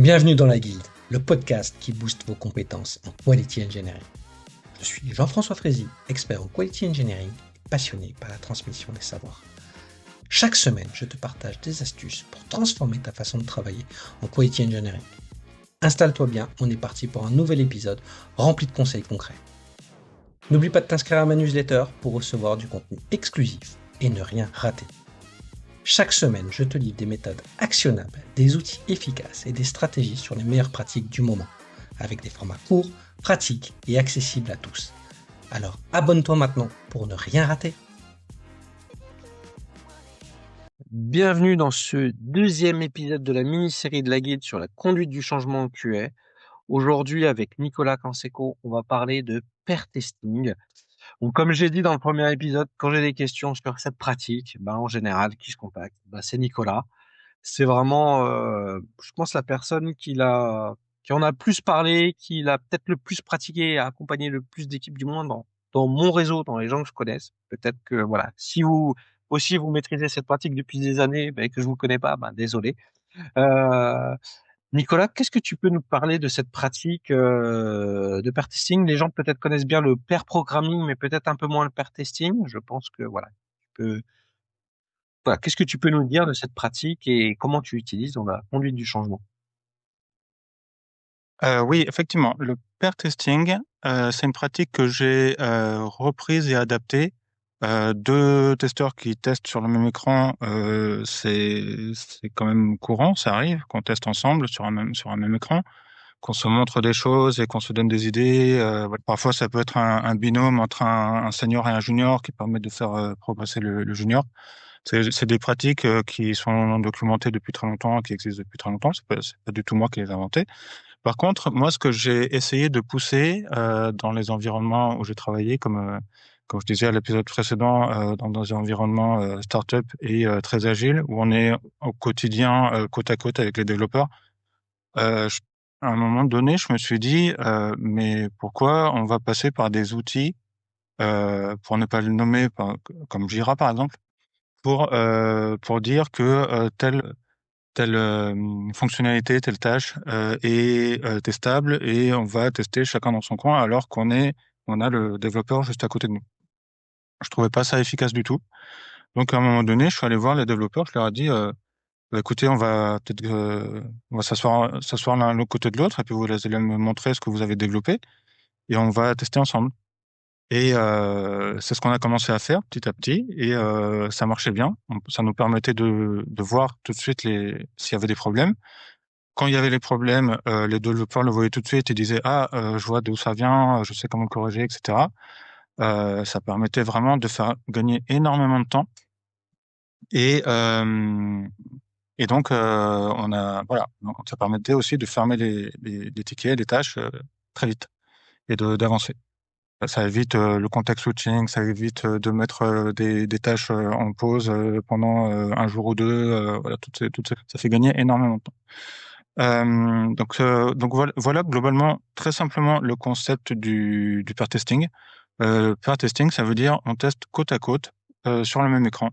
Bienvenue dans la Guilde, le podcast qui booste vos compétences en Quality Engineering. Je suis Jean-François Frézy, expert en Quality Engineering et passionné par la transmission des savoirs. Chaque semaine, je te partage des astuces pour transformer ta façon de travailler en Quality Engineering. Installe-toi bien, on est parti pour un nouvel épisode rempli de conseils concrets. N'oublie pas de t'inscrire à ma newsletter pour recevoir du contenu exclusif et ne rien rater. Chaque semaine, je te livre des méthodes actionnables, des outils efficaces et des stratégies sur les meilleures pratiques du moment, avec des formats courts, pratiques et accessibles à tous. Alors abonne-toi maintenant pour ne rien rater. Bienvenue dans ce deuxième épisode de la mini-série de la guide sur la conduite du changement en QA. Aujourd'hui, avec Nicolas Canseco, on va parler de pair testing. Donc, comme j'ai dit dans le premier épisode, quand j'ai des questions sur cette pratique, en général, qui je contacte, c'est Nicolas. C'est vraiment, je pense, la personne qui en a le plus parlé, qui l'a peut-être le plus pratiqué et a accompagné le plus d'équipes du monde dans mon réseau, dans les gens que je connaisse. Peut-être que, voilà, si vous aussi vous maîtrisez cette pratique depuis des années, et que je vous connais pas, désolé. Euh, Nicolas, qu'est-ce que tu peux nous parler de cette pratique de pair testing? Les gens peut-être connaissent bien le pair programming, mais peut-être un peu moins le pair testing. Je pense que voilà, qu'est-ce que tu peux nous dire de cette pratique et comment tu l'utilises dans la conduite du changement? Oui, effectivement, le pair testing, c'est une pratique que j'ai reprise et adaptée. Deux testeurs qui testent sur le même écran, c'est quand même courant, ça arrive qu'on teste ensemble sur un même écran, qu'on se montre des choses et qu'on se donne des idées. Voilà. Parfois, ça peut être un binôme entre un senior et un junior qui permet de faire progresser le junior. C'est des pratiques qui sont documentées depuis très longtemps, qui existent depuis très longtemps. C'est pas du tout moi qui les ai inventées. Par contre, moi, ce que j'ai essayé de pousser dans les environnements où j'ai travaillé, comme je disais à l'épisode précédent, dans des environnements start-up et très agiles, où on est au quotidien côte à côte avec les développeurs, je- à un moment donné, je me suis dit, mais pourquoi on va passer par des outils, pour ne pas le nommer, comme Jira par exemple, pour dire que telle fonctionnalité, telle tâche est testable et on va tester chacun dans son coin alors on a le développeur juste à côté de nous. Je trouvais pas ça efficace du tout. Donc à un moment donné, je suis allé voir les développeurs, je leur ai dit écoutez, on va s'asseoir l'un à l'autre côté de l'autre et puis vous allez me montrer ce que vous avez développé et on va tester ensemble. Et c'est ce qu'on a commencé à faire petit à petit et ça marchait bien. Ça nous permettait de voir tout de suite s'il y avait des problèmes. Quand il y avait les problèmes, les développeurs le voyaient tout de suite et disaient ah je vois d'où ça vient, je sais comment le corriger, etc. Ça permettait vraiment de faire gagner énormément de temps et donc donc, ça permettait aussi de fermer les tickets, les tâches très vite et d'avancer. Ça évite le context switching, ça évite de mettre des tâches en pause pendant un jour ou deux. Voilà, ça fait gagner énormément de temps. Donc voilà globalement, très simplement, le concept du pair testing. Pair testing, ça veut dire on teste côte à côte sur le même écran.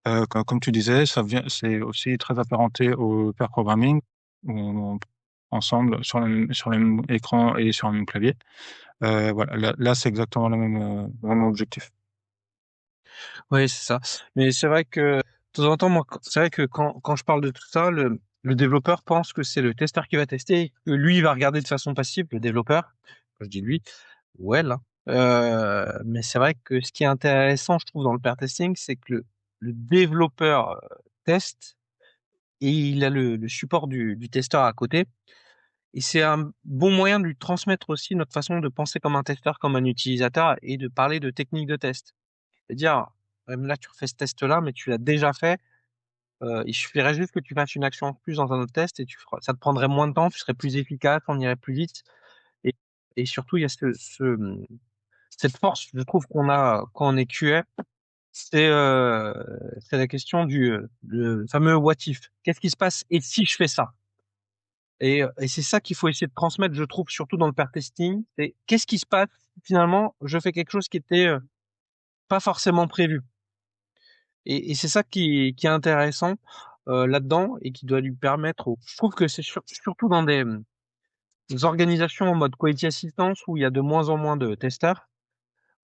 Comme tu disais, c'est aussi très apparenté au pair programming, où ensemble sur le même écran et sur le même clavier. Voilà, là c'est exactement le même objectif. Oui, c'est ça. Mais c'est vrai que de temps en temps, moi, c'est vrai que quand je parle de tout ça, le développeur pense que c'est le testeur qui va tester, que lui il va regarder de façon passive, le développeur. Quand je dis lui, ou elle, hein. Mais c'est vrai que ce qui est intéressant, je trouve, dans le pair testing, c'est que le développeur teste et il a le support du testeur à côté. Et c'est un bon moyen de lui transmettre aussi notre façon de penser comme un testeur, comme un utilisateur et de parler de techniques de test. C'est-à-dire, là, tu refais ce test-là, mais tu l'as déjà fait. Il suffirait juste que tu fasses une action en plus dans un autre test et ça te prendrait moins de temps, tu serais plus efficace, on irait plus vite. Et, et surtout, il y a cette force, je trouve, qu'on a quand on est QA, c'est la question le fameux what if. Qu'est-ce qui se passe et si je fais ça? Et c'est ça qu'il faut essayer de transmettre, je trouve, surtout dans le pair testing. C'est qu'est-ce qui se passe finalement, je fais quelque chose qui était pas forcément prévu. Et c'est ça qui est intéressant. là-dedans et qui doit lui permettre. Je trouve que c'est surtout dans des organisations en mode quality assistance où il y a de moins en moins de testeurs,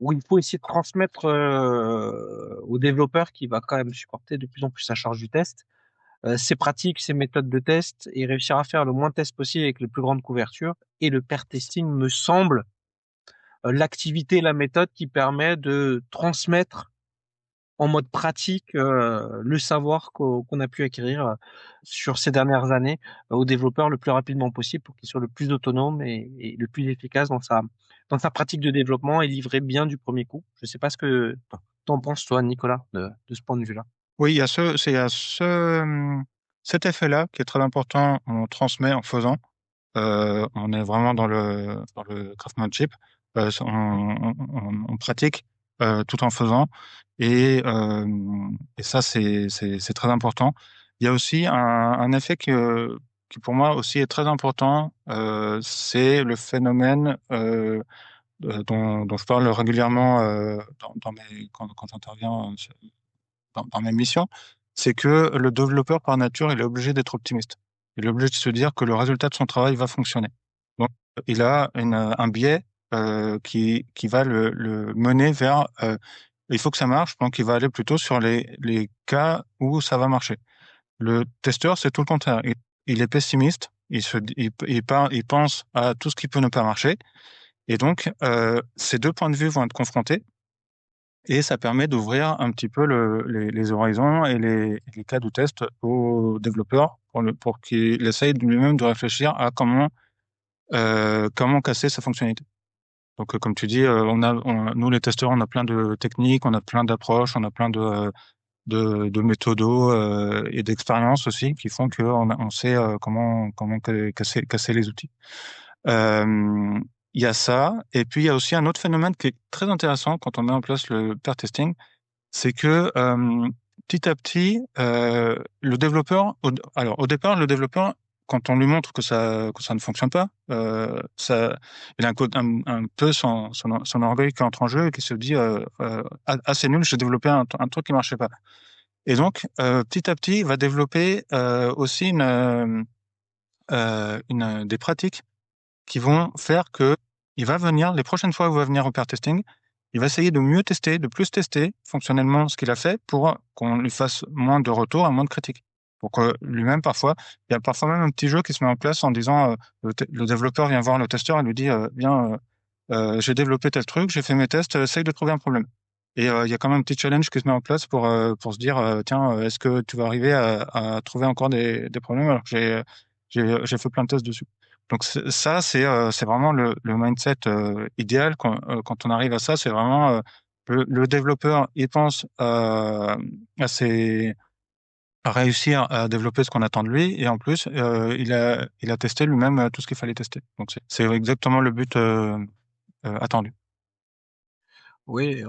où il faut essayer de transmettre au développeur qui va quand même supporter de plus en plus sa charge du test, ses pratiques, ses méthodes de test et réussir à faire le moins de tests possible avec les plus grandes couvertures. Et le pair testing me semble l'activité, la méthode qui permet de transmettre en mode pratique le savoir qu'on a pu acquérir sur ces dernières années aux développeurs le plus rapidement possible pour qu'il soit le plus autonome et le plus efficace dans sa pratique de développement et livrer bien du premier coup. Je sais pas ce que t'en penses, toi, Nicolas, de ce point de vue-là. Oui, il y a cet effet-là qui est très important. On transmet en faisant. On est vraiment dans le craftsmanship. On pratique tout en faisant. Et ça, c'est très important. Il y a aussi un effet qui, pour moi, aussi est très important. C'est le phénomène dont je parle régulièrement quand j'interviens dans mes missions, c'est que le développeur, par nature, il est obligé d'être optimiste. Il est obligé de se dire que le résultat de son travail va fonctionner. Donc, il a un biais qui va le mener vers il faut que ça marche, donc il va aller plutôt sur les cas où ça va marcher. Le testeur, c'est tout le contraire. Il est pessimiste, il pense à tout ce qui peut ne pas marcher, et donc ces deux points de vue vont être confrontés. Et ça permet d'ouvrir un petit peu les horizons et les cas de test aux développeurs pour qu'il essaye lui-même de réfléchir à comment casser sa fonctionnalité. Donc, comme tu dis, nous, les testeurs, on a plein de techniques, on a plein d'approches, on a plein de méthodos et d'expériences aussi qui font qu'on sait comment casser les outils. Il y a ça. Et puis, il y a aussi un autre phénomène qui est très intéressant quand on met en place le pair testing, c'est que petit à petit, le développeur, alors au départ, le développeur, quand on lui montre que ça ne fonctionne pas, il a un peu son orgueil qui entre en jeu et qui se dit ah, c'est nul, j'ai développé un truc qui marchait pas. Et donc petit à petit, il va développer aussi des pratiques qui vont faire que il va venir, les prochaines fois où il va venir au pair testing, il va essayer de mieux tester, de plus tester fonctionnellement ce qu'il a fait pour qu'on lui fasse moins de retours et moins de critiques. Pour que lui-même, parfois, il y a parfois même un petit jeu qui se met en place en disant, le développeur vient voir le testeur et lui dit, bien, j'ai développé tel truc, j'ai fait mes tests, essaye de trouver un problème. Et il y a quand même un petit challenge qui se met en place pour se dire, tiens, est-ce que tu vas arriver à trouver encore des problèmes alors que j'ai fait plein de tests dessus. Donc ça, c'est vraiment le mindset idéal quand on arrive à ça. C'est vraiment le développeur, il pense à réussir à développer ce qu'on attend de lui, et en plus, il a testé lui-même tout ce qu'il fallait tester. Donc c'est exactement le but attendu. Oui,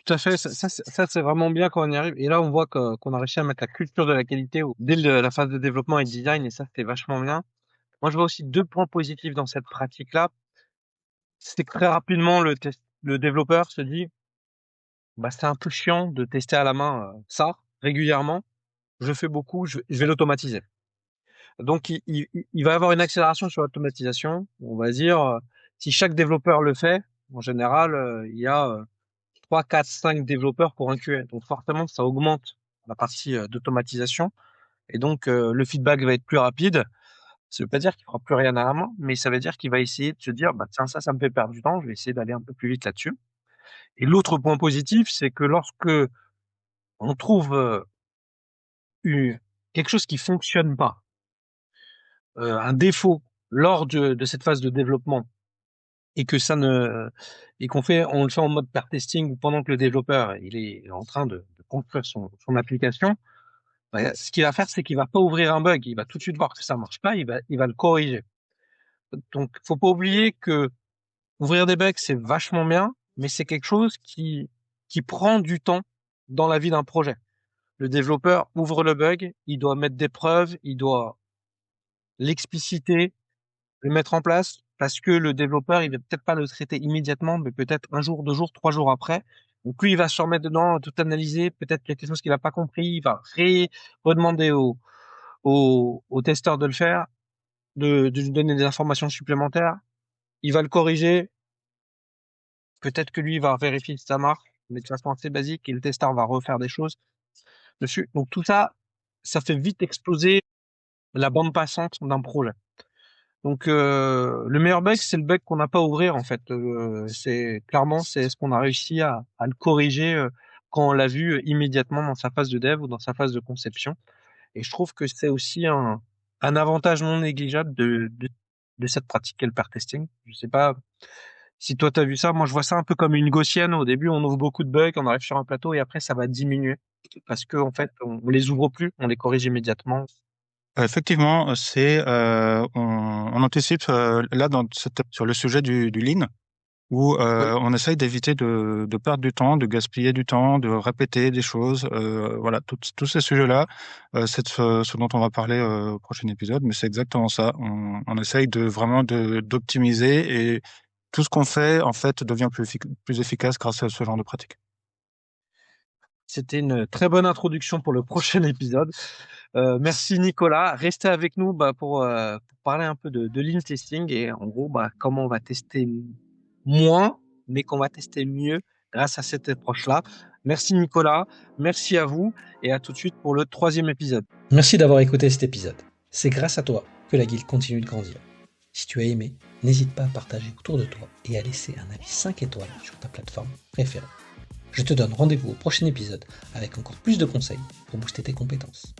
tout à fait. Ça, c'est vraiment bien quand on y arrive. Et là, on voit qu'on a réussi à mettre la culture de la qualité dès la phase de développement et de design, et ça, c'est vachement bien. Moi, je vois aussi deux points positifs dans cette pratique-là. C'est que très rapidement, le développeur se dit, bah, c'est un peu chiant de tester à la main ça régulièrement. Je fais beaucoup, je vais l'automatiser. Donc, il va avoir une accélération sur l'automatisation. On va dire, si chaque développeur le fait, en général, il y a 3, 4, 5 développeurs pour un QA. Donc, forcément, ça augmente la partie d'automatisation. Et donc, le feedback va être plus rapide. Ça veut pas dire qu'il fera plus rien à la main, mais ça veut dire qu'il va essayer de se dire, bah, tiens, ça me fait perdre du temps, je vais essayer d'aller un peu plus vite là-dessus. Et l'autre point positif, c'est que lorsque on trouve quelque chose qui fonctionne pas, un défaut lors de cette phase de développement, et que ça ne, et on le fait en mode pair testing ou pendant que le développeur il est en train de construire son application, bah, ce qu'il va faire, c'est qu'il va pas ouvrir un bug, il va tout de suite voir que ça marche pas, il va le corriger. Donc, faut pas oublier que ouvrir des bugs, c'est vachement bien, mais c'est quelque chose qui prend du temps dans la vie d'un projet. Le développeur ouvre le bug, il doit mettre des preuves, il doit l'expliciter, le mettre en place, parce que le développeur, il va peut-être pas le traiter immédiatement, mais peut-être un jour, 2 jours, 3 jours après. Donc lui, il va se remettre dedans, tout analyser, peut-être quelque chose qu'il n'a pas compris, il va redemander au testeur de le faire, de lui donner des informations supplémentaires. Il va le corriger. Peut-être que lui il va vérifier si ça marche, mais de façon assez basique, et le testeur va refaire des choses dessus. Donc tout ça, ça fait vite exploser la bande passante d'un projet. Donc le meilleur bug, c'est le bug qu'on n'a pas à ouvrir en fait. C'est clairement c'est ce qu'on a réussi à le corriger quand on l'a vu immédiatement dans sa phase de dev ou dans sa phase de conception. Et je trouve que c'est aussi un avantage non négligeable de cette pratique qu'est le pair testing. Je sais pas si toi t'as vu ça. Moi je vois ça un peu comme une gaussienne. Au début on ouvre beaucoup de bugs, on arrive sur un plateau et après ça va diminuer parce que en fait on les ouvre plus, on les corrige immédiatement. Effectivement, on anticipe là sur le sujet du lean, où Oui. on essaye d'éviter de perdre du temps, de gaspiller du temps, de répéter des choses. Voilà, tous ces sujets-là, c'est ce dont on va parler au prochain épisode, mais c'est exactement ça. On essaye d'optimiser et tout ce qu'on fait, en fait, devient plus efficace grâce à ce genre de pratique. C'était une très bonne introduction pour le prochain épisode. Merci Nicolas. Restez avec nous pour parler un peu de lean testing et en gros comment on va tester moins, mais qu'on va tester mieux grâce à cette approche-là. Merci Nicolas, merci à vous et à tout de suite pour le 3e épisode. Merci d'avoir écouté cet épisode. C'est grâce à toi que la guilde continue de grandir. Si tu as aimé, n'hésite pas à partager autour de toi et à laisser un avis 5 étoiles sur ta plateforme préférée. Je te donne rendez-vous au prochain épisode avec encore plus de conseils pour booster tes compétences.